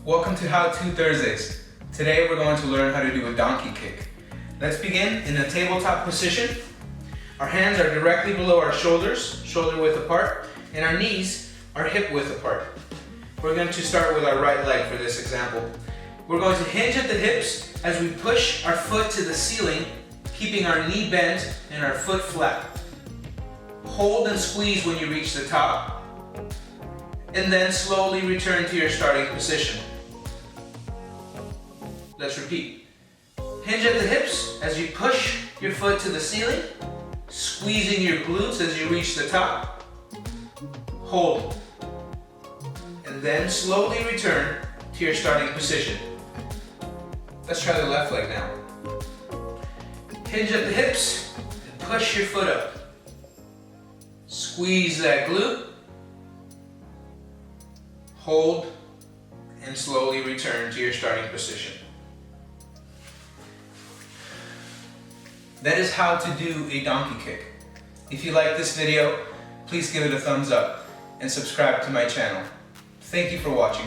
Welcome to How To Thursdays. Today we're going to learn how to do a donkey kick. Let's begin in a tabletop position. Our hands are directly below our shoulders, shoulder width apart, and our knees are hip width apart. We're going to start with our right leg for this example. We're going to hinge at the hips as we push our foot to the ceiling, keeping our knee bent and our foot flat. Hold and squeeze when you reach the top, and then slowly return to your starting position. Let's repeat. Hinge at the hips as you push your foot to the ceiling, squeezing your glutes as you reach the top. Hold, and then slowly return to your starting position. Let's try the left leg now. Hinge at the hips and push your foot up. Squeeze that glute. Hold, and slowly return to your starting position. That is how to do a donkey kick. If you like this video, please give it a thumbs up and subscribe to my channel. Thank you for watching.